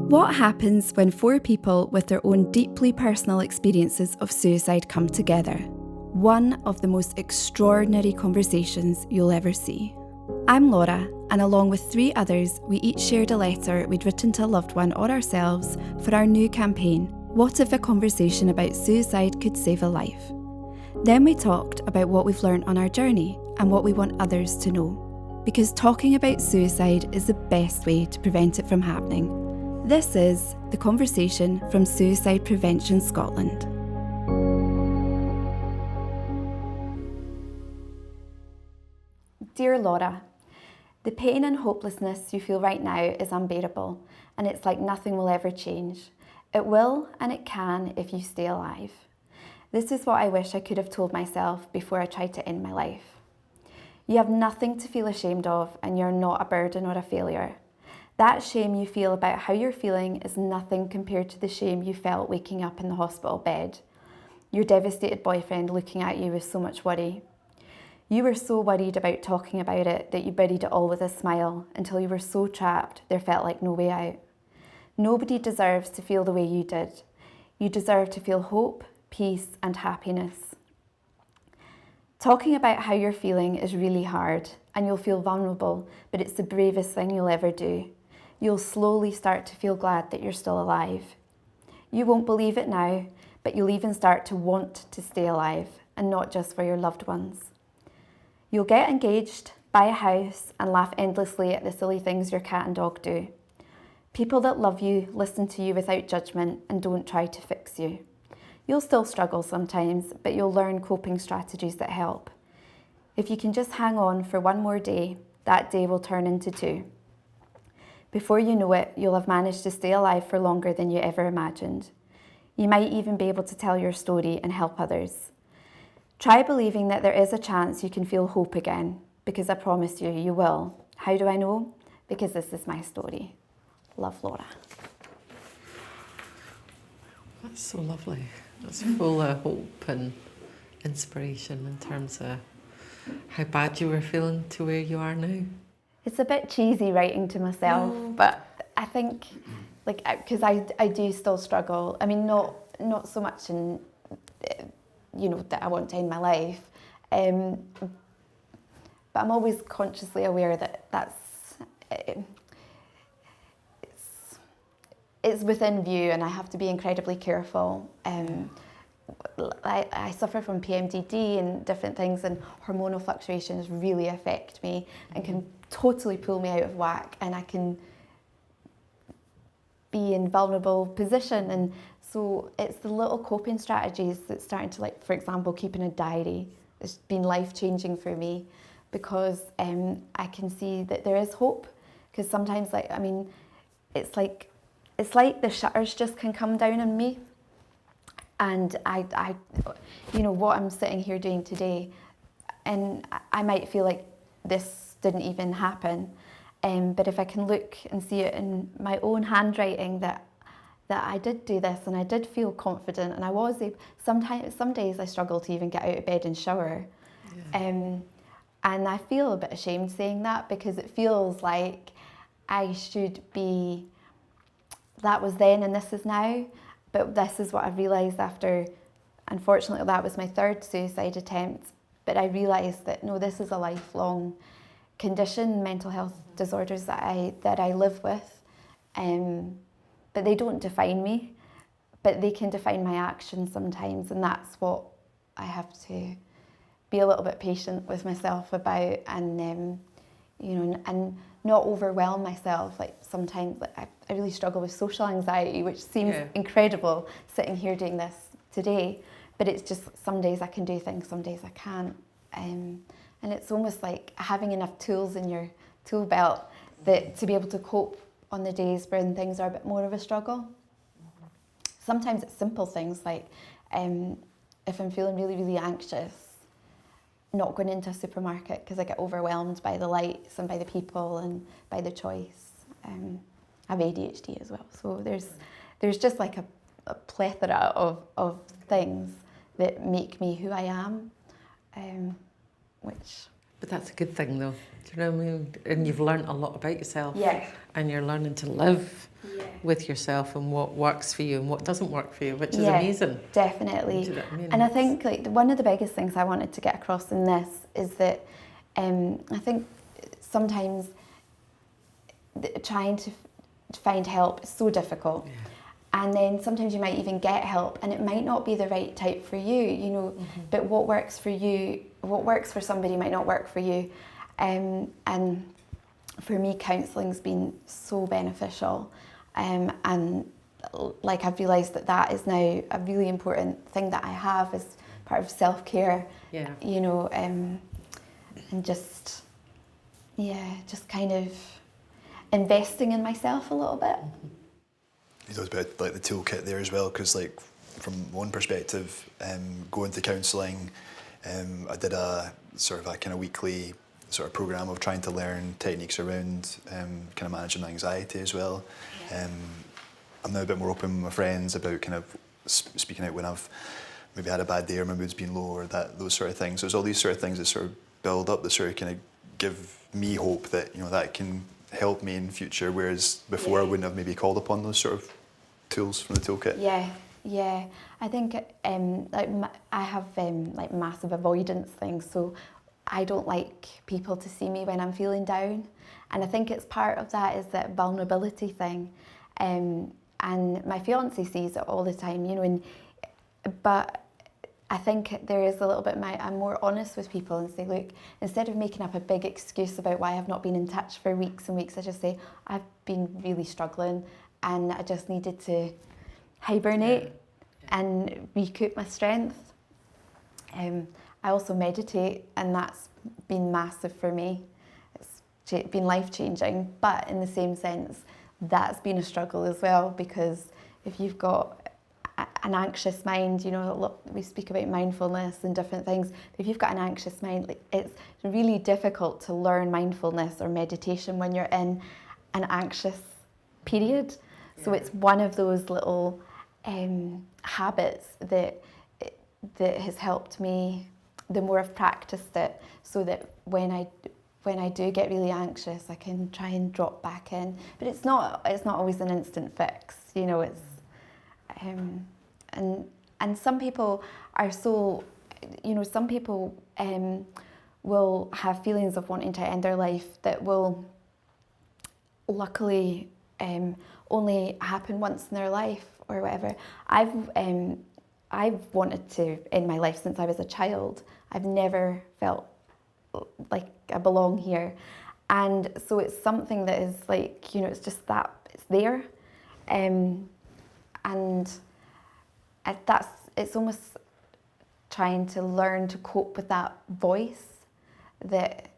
What happens when four people with their own deeply personal experiences of suicide come together? One of the most extraordinary conversations you'll ever see. I'm Laura, and along with three others, we each shared a letter we'd written to a loved one or ourselves for our new campaign, What If a Conversation About Suicide Could Save a Life? Then we talked about what we've learned on our journey and what we want others to know. Because talking about suicide is the best way to prevent it from happening. This is The Conversation from Suicide Prevention Scotland. Dear Laura, the pain and hopelessness you feel right now is unbearable, and it's like nothing will ever change. It will and it can if you stay alive. This is what I wish I could have told myself before I tried to end my life. You have nothing to feel ashamed of, and you're not a burden or a failure. That shame you feel about how you're feeling is nothing compared to the shame you felt waking up in the hospital bed. Your devastated boyfriend looking at you with so much worry. You were so worried about talking about it that you buried it all with a smile until you were so trapped there felt like no way out. Nobody deserves to feel the way you did. You deserve to feel hope, peace, and happiness. Talking about how you're feeling is really hard, and you'll feel vulnerable, but it's the bravest thing you'll ever do. You'll slowly start to feel glad that you're still alive. You won't believe it now, but you'll even start to want to stay alive, and not just for your loved ones. You'll get engaged, buy a house, and laugh endlessly at the silly things your cat and dog do. People that love you listen to you without judgment and don't try to fix you. You'll still struggle sometimes, but you'll learn coping strategies that help. If you can just hang on for one more day, that day will turn into two. Before you know it, you'll have managed to stay alive for longer than you ever imagined. You might even be able to tell your story and help others. Try believing that there is a chance you can feel hope again, because I promise you, you will. How do I know? Because this is my story. Love, Laura. That's so lovely. It's full of hope and inspiration in terms of how bad you were feeling to where you are now. It's a bit cheesy writing to myself, but I think, because I do still struggle. I mean, not so much in, that I want to end my life, but I'm always consciously aware that it's within view, and I have to be incredibly careful. I suffer from PMDD and different things, and hormonal fluctuations really affect me and can totally pull me out of whack, and I can be in vulnerable position. And so it's the little coping strategies that's starting to, for example, keeping a diary. It's been life-changing for me because I can see that there is hope. Because sometimes, it's like the shutters just can come down on me. And I what I'm sitting here doing today, and I might feel like this didn't even happen, but if I can look and see it in my own handwriting that I did do this, and I did feel confident, and I was able. Some days I struggle to even get out of bed and shower, and I feel a bit ashamed saying that because it feels like I should be. That was then, and this is now. But this is what I've realised after, unfortunately, that was my third suicide attempt. But I realised that, no, this is a lifelong condition, mental health disorders that I live with. But they don't define me, but they can define my actions sometimes. And that's what I have to be a little bit patient with myself about, and and not overwhelm myself. Sometimes I really struggle with social anxiety, which seems incredible sitting here doing this today, but it's just some days I can do things, some days I can't. And it's almost like having enough tools in your tool belt that to be able to cope on the days when things are a bit more of a struggle. Sometimes it's simple things like if I'm feeling really, really anxious, not going into a supermarket because I get overwhelmed by the lights and by the people and by the choice. I have ADHD as well, so there's just like a plethora of things that make me who I am, But that's a good thing though, do you know what I mean? And you've learned a lot about yourself. Yeah. And you're learning to live. Yeah. with yourself and what works for you and what doesn't work for you, which is Yeah, amazing. definitely. Do you know what I mean? And I think like one of the biggest things I wanted to get across in this is that I think sometimes trying to find help is so difficult. Yeah. And then sometimes you might even get help and it might not be the right type for you, you know, but what works for you, what works for somebody might not work for you. And for me, counselling's been so beneficial. And like I've realised that is now a really important thing that I have as part of self-care, you know, and just kind of investing in myself a little bit. You talked about like the toolkit there as well, because like from one perspective, going to counselling, I did a sort of a kind of weekly sort of programme of trying to learn techniques around kind of managing my anxiety as well. I'm now a bit more open with my friends about kind of speaking out when I've maybe had a bad day or my mood's been low or those sort of things. So there's all these sort of things that sort of build up, that sort of kind of give me hope that, you know, that can help me in future, whereas before I wouldn't have maybe called upon those sort of tools from the toolkit. Yeah. I think I have like massive avoidance things, so I don't like people to see me when I'm feeling down, and I think it's part of that is that vulnerability thing, and my fiance sees it all the time, you know, but I think there is a little bit, I'm more honest with people and say, look, instead of making up a big excuse about why I've not been in touch for weeks and weeks, I just say, I've been really struggling and I just needed to hibernate and recoup my strength. I also meditate, and that's been massive for me. It's been life-changing, but in the same sense, that's been a struggle as well, because if you've got an anxious mind, you know, we speak about mindfulness and different things. If you've got an anxious mind, like, it's really difficult to learn mindfulness or meditation when you're in an anxious period. So it's one of those little habits that has helped me. The more I've practiced it, so that when I do get really anxious, I can try and drop back in. But it's not always an instant fix, you know. It's and some people are so, you know, some people will have feelings of wanting to end their life that will luckily only happen once in their life or whatever. I've wanted to end my life since I was a child. I've never felt like I belong here. And so it's something that is like, you know, it's just that, it's there. And it's almost trying to learn to cope with that voice that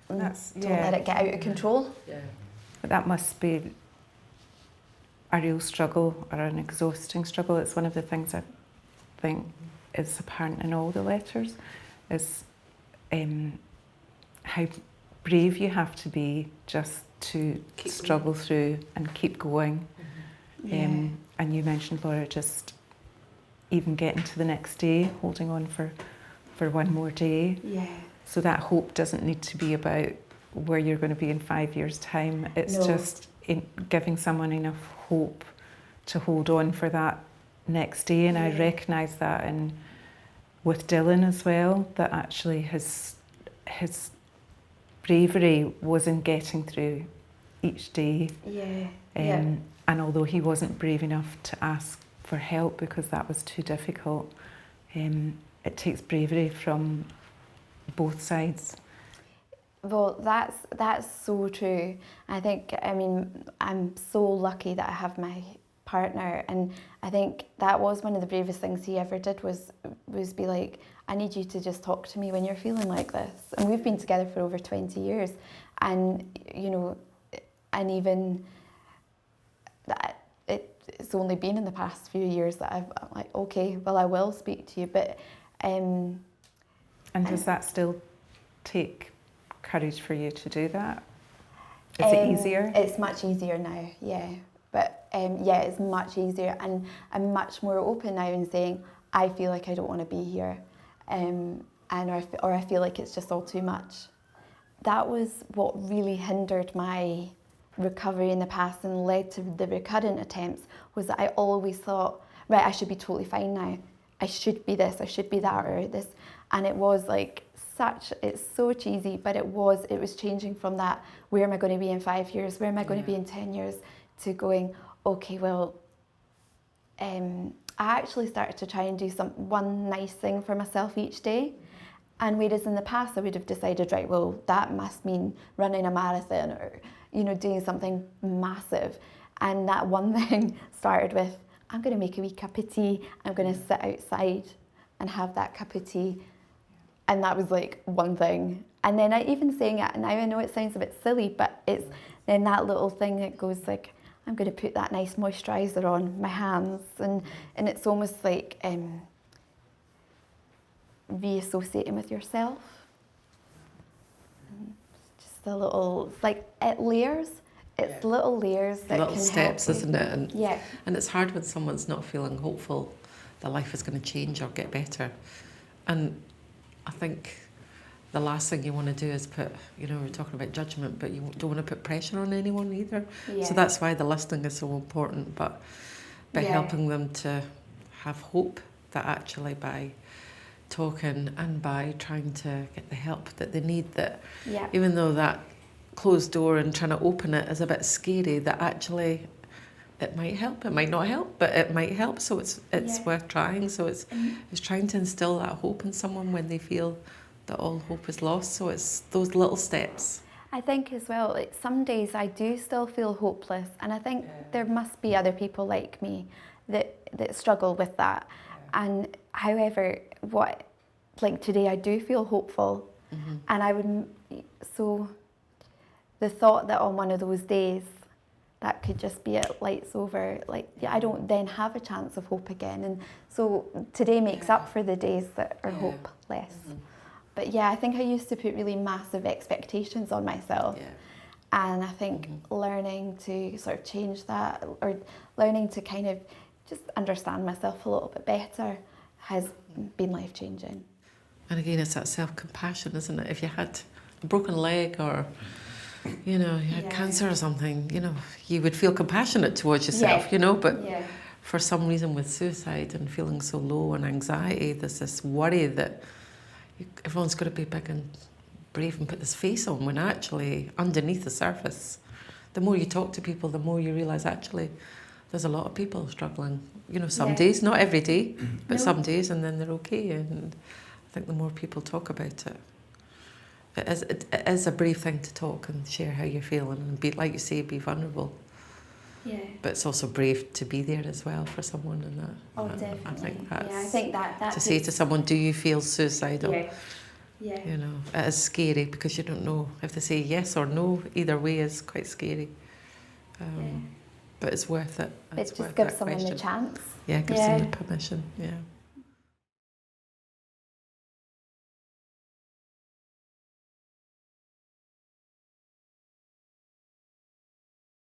don't let it get out of control. But that must be a real struggle or an exhausting struggle. It's one of the things I think is apparent in all the letters, is how brave you have to be just to struggle through and keep going. And you mentioned, Laura, just even getting to the next day, holding on for one more day. So that hope doesn't need to be about where you're going to be in 5 years' time. It's just giving someone enough hope to hold on for that next day. And I recognise that with Dylan as well, that actually his bravery was in getting through each day. And although he wasn't brave enough to ask for help because that was too difficult, it takes bravery from both sides. Well, that's so true. I think, I mean, I'm so lucky that I have my partner, and I think that was one of the bravest things he ever did was be like, I need you to just talk to me when you're feeling like this. And we've been together for over 20 years, and you know, and even that it's only been in the past few years that I'm like, okay, well, I will speak to you, but and does that still take courage for you to do that? Is it easier? It's much easier now, but it's much easier, and I'm much more open now in saying I feel like I don't want to be here, or I feel like it's just all too much. That was what really hindered my recovery in the past and led to the recurrent attempts was that I always thought, right, I should be totally fine now. I should be this, I should be that, or this. And it was like it's so cheesy, but it was changing from that, where am I going to be in 5 years? Where am I going to be in 10 years? To going, okay, well, I actually started to try and do one nice thing for myself each day. And whereas in the past I would have decided, right, well, that must mean running a marathon or, doing something massive. And that one thing started with, I'm going to make a wee cup of tea. I'm going to sit outside and have that cup of tea. And that was like one thing. And then even saying it, now I know it sounds a bit silly, but it's then that little thing that goes like, I'm going to put that nice moisturiser on my hands. And it's almost like reassociating with yourself. Just a little, it's like it layers. It's little layers that little can steps, help you. isn't it? And, Yeah. and it's hard when someone's not feeling hopeful that life is going to change or get better. And I think the last thing you want to do is put, we're talking about judgment, but you don't want to put pressure on anyone either. Yeah. So that's why the listening is so important, but by helping them to have hope that actually by talking and by trying to get the help that they need, that even though that closed door and trying to open it is a bit scary, that actually it might help, it might not help, but it might help, so it's worth trying. So it's trying to instill that hope in someone when they feel that all hope is lost. So it's those little steps. I think as well, like some days I do still feel hopeless, and I think there must be other people like me that struggle with that. And however, like today I do feel hopeful, and so the thought that on one of those days that could just be it, lights over, I don't then have a chance of hope again. And so today makes up for the days that are hopeless. But I think I used to put really massive expectations on myself. And I think learning to sort of change that, or learning to kind of just understand myself a little bit better, has been life-changing. And again, it's that self-compassion, isn't it? If you had a broken leg or you had cancer or something, you would feel compassionate towards yourself, but for some reason with suicide and feeling so low and anxiety, there's this worry that everyone's got to be big and brave and put this face on, when actually underneath the surface, the more you talk to people, the more you realise actually there's a lot of people struggling. Some days, not every day, but some days, and then they're okay. And I think the more people talk about it, it is a brave thing to talk and share how you're feeling and be, like you say, be vulnerable. But it's also brave to be there as well for someone, and that. Oh, definitely. I think that's, I think that to say to someone, do you feel suicidal? Yeah. It is scary because you don't know if they say yes or no. Either way is quite scary. But it's worth it. It just gives someone the chance. Yeah, gives them the permission. Yeah.